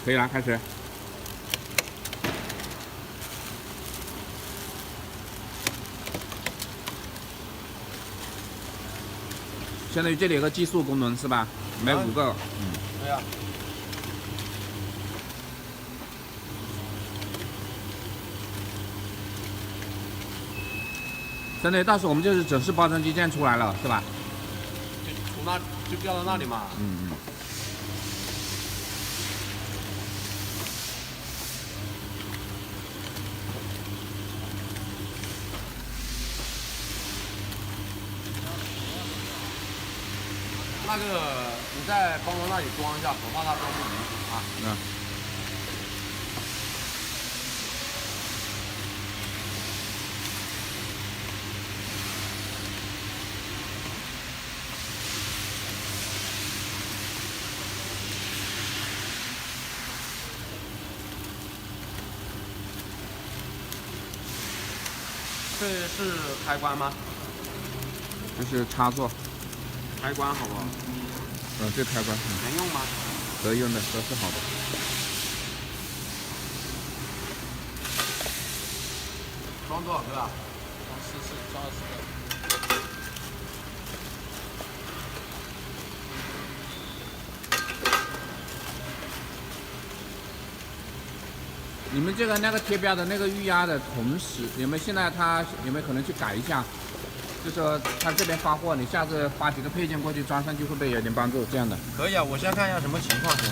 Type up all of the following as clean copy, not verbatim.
可以了，开始。相当于这里有个计数功能是吧？买5个，对呀。相当于到时候我们就是整式包装机这样出来了是吧？就从那就掉到那里嘛。那个，你再帮我那里装一下，我怕它装不匀啊。这是开关吗？这是插座。开关好不好？这开关能用吗？可以用的，都是好的。装多少个啊？装20个。你们这个那个贴标的那个预压的同时，有没有现在它有没有可能去改一下？就说他这边发货，你下次发几个配件过去装上去，会不会有点帮助？这样的。可以啊，我先看一下什么情况先。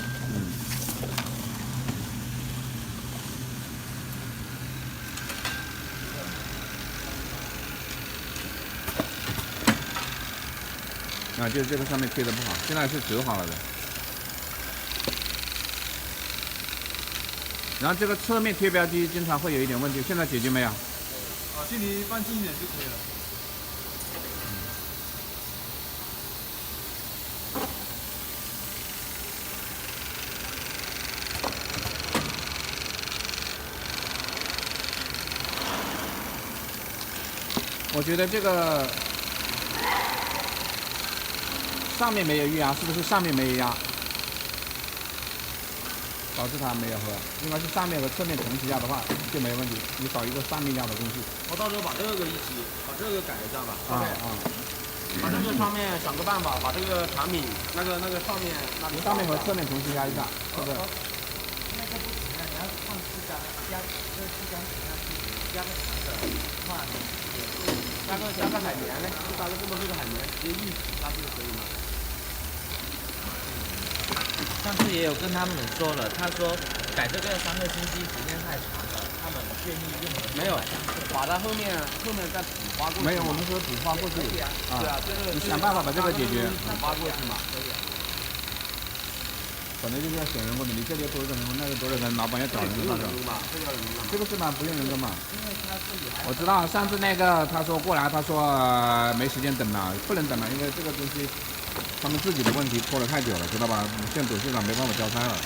就是这个上面贴的不好，现在是折好了的。然后这个侧面贴标机经常会有一点问题，现在解决没有？距离放近一点就可以了。我觉得这个上面没有预压，是不是上面没有压，导致它没有合？应该是上面和侧面同时压的话就没问题，你找一个上面压的工序。我到时候把这个一起，把这个改一下吧。把这个上面想个办法，把这个产品那个上面那里上面和侧面同时压一下，是不是？那个不行啊，你要放4张，加这4张下去，加个长的，换加个海绵嘞，就加个这么厚的海绵，直接一起下去就可以吗？上次也有跟他们说了，他说改这个3个星期时间太长了，他们建议用没有，把它后面再补发过去。没有，我们说补发过去。对啊，这个你想办法把这个解决。补发过去嘛。可以啊。反正就是要选人工的，你这里多少人工，那个多少人，老板要找人工的。这个是吗？不用人工嘛。我知道上次那个他说过来，他说没时间等了，不能等了，因为这个东西他们自己的问题拖了太久了，知道吧？现在董事长没办法交差了。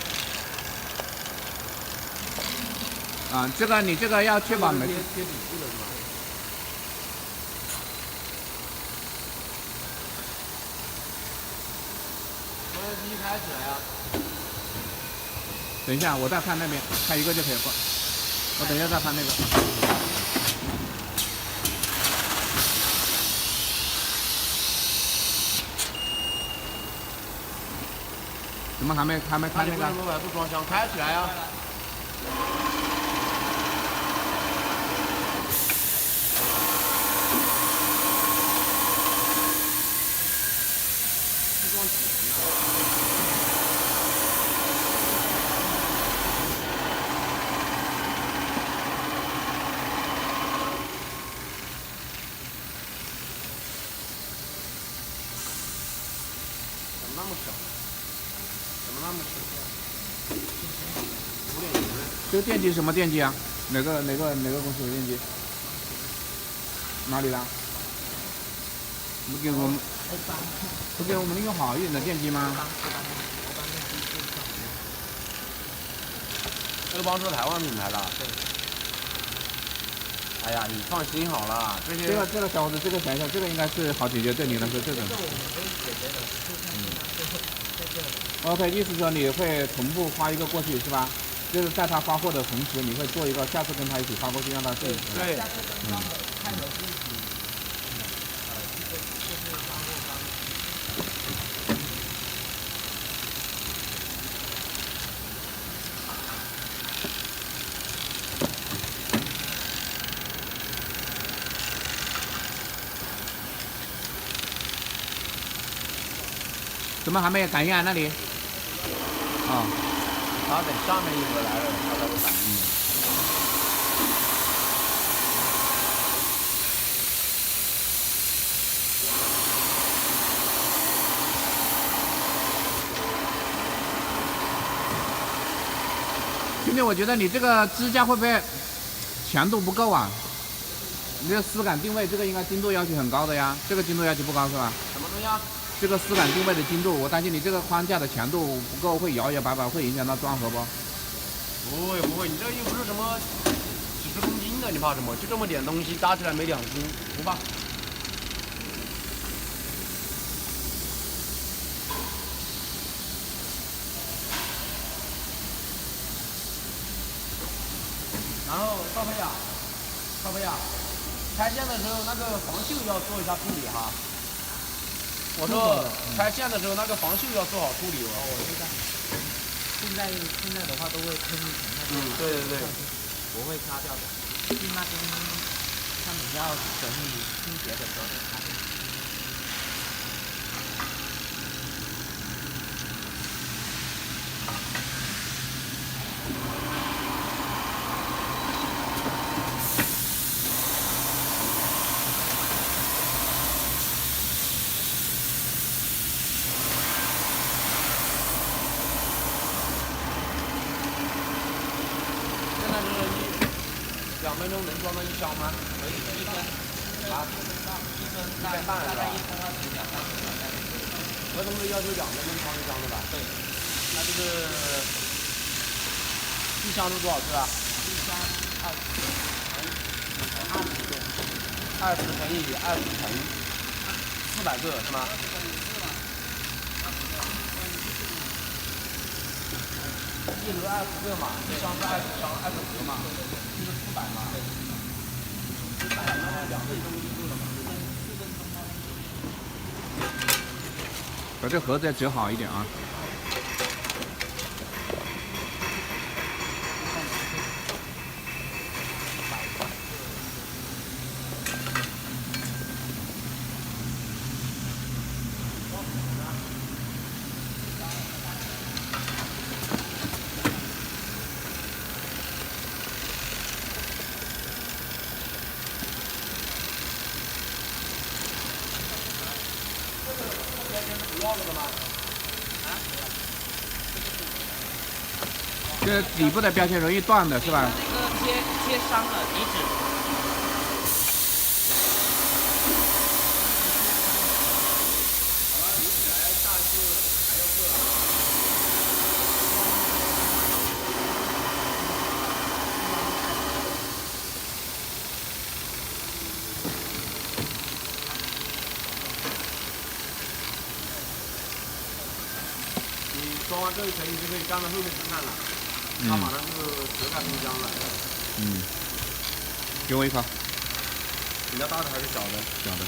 这个你这个要确保没。贴底部的是吧？工业机开起来呀。等一下，我再看那边，开一个就可以了。我等一下再看那个。怎么还没开那个？为什么不装箱？开起来呀！是装几层啊？怎么那么小？怎么那么小？5.0的。这个电机什么电机啊？哪个公司的电机？哪里的？不给我们用好一点的电机吗？这帮是台湾品牌的。哎呀，你放心好了，这些。这个小伙子，这个想一下，这个应该是好解决，对你来说这个。OK， 意思说你会同步发一个过去是吧？就是在他发货的同时，你会做一个，下次跟他一起发过去，让他自己。对。下次跟他们开头是一起，就是发货方。怎么还没感应啊？那里？啊、他等下面一盒来了，他才会反应。兄弟，我觉得你这个支架会不会强度不够啊？你这个丝感定位，这个应该精度要求很高的呀，这个精度要求不高是吧？什么东西啊？这个丝感定位的精度，我担心你这个框架的强度不够，会摇摇摆摆，会影响到装盒不？不会不会，你这又不是什么几十公斤的，你怕什么？就这么点东西，搭起来没2斤，不怕。然后少飞呀，拆线的时候那个防锈要做一下处理哈。我说拆线的时候那个防锈要做好处理哦。我知道。现在的话都会喷一层那个。对对对。不会擦掉的，是那边他们要整理清洁的时候再擦掉。2分钟能装到1箱吗？可以，1分。啊？1分半是吧？大概1分20秒，30秒大概。合同是要求2分钟装1箱的吧？对。那就是1箱是多少克啊？1箱20乘以20乘400个是吗？1盒20个嘛，1箱是20箱20盒嘛，就是400嘛。400那2分钟就够了嘛。把这盒子要折好一点啊。这底部的标签容易断的是吧？那个贴伤了底纸。装完这一层，你就可以站在后面去看了。它马上就折开冰箱了。给我一颗。你要大的还是小的？小的。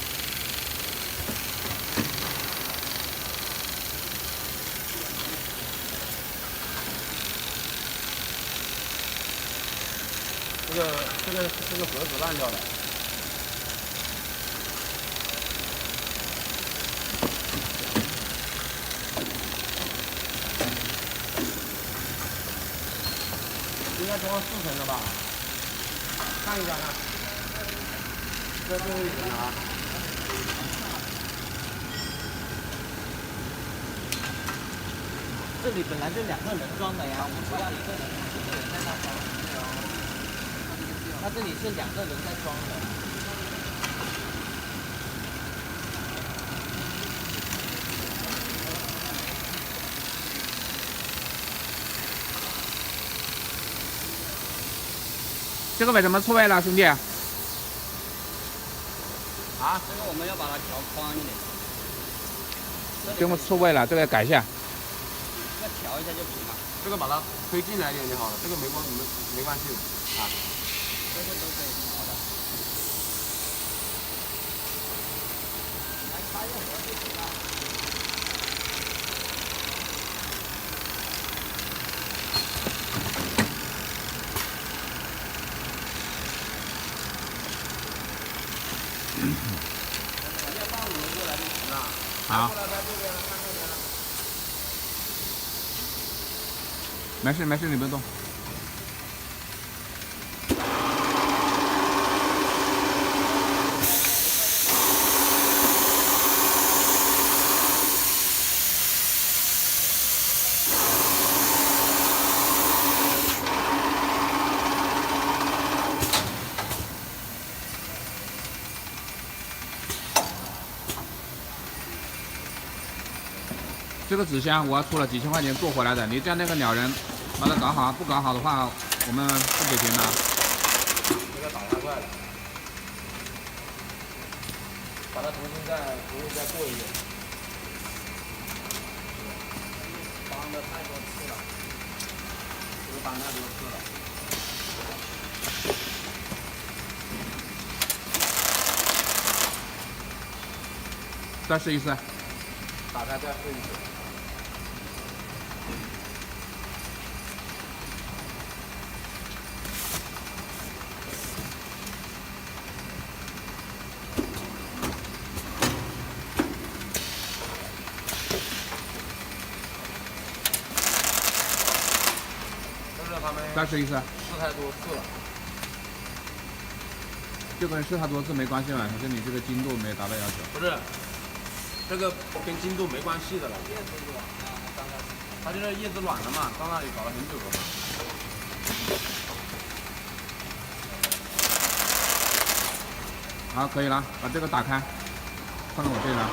这个盒子烂掉了。应该装4层了吧？看一下看。这最后1层啊。这里本来就2个人装的呀，我们不要1个人在那装。他这里是2个人在装的。这个为什么错位了，兄弟？啊，这个我们要把它调宽一点。这个错位了，这个改一下。调一下就行了。这个把它推进来一点就好了，这个没关系啊。这个都可以调的。来插一个盒就行了。直接放5轮过来就行了。好过来拍这边了，看这边了。没事没事，你不用动。这个纸箱我出了几千块钱做回来的，你叫那个鸟人把它搞好，不搞好的话，我们不给钱的。这个打太快了，把它重新再过一遍。帮的太多次了，这个帮太多次了。再试一次。打开再试一次。就是他们再试一次。试太多次了。这跟试太多次没关系嘛，反正你这个精度没达到要求。不是，这个跟精度没关系的了。叶子软啊，刚开始。它就是叶子软了嘛，到那里搞了很久了嘛。好，可以了，把这个打开，放到我这里来。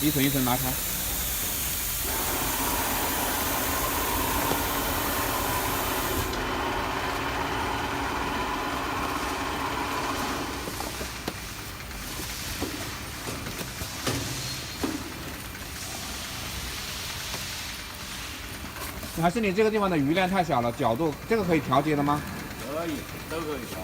一层一层拿开。还是你这个地方的余量太小了，角度这个可以调节的吗？可以，都可以调。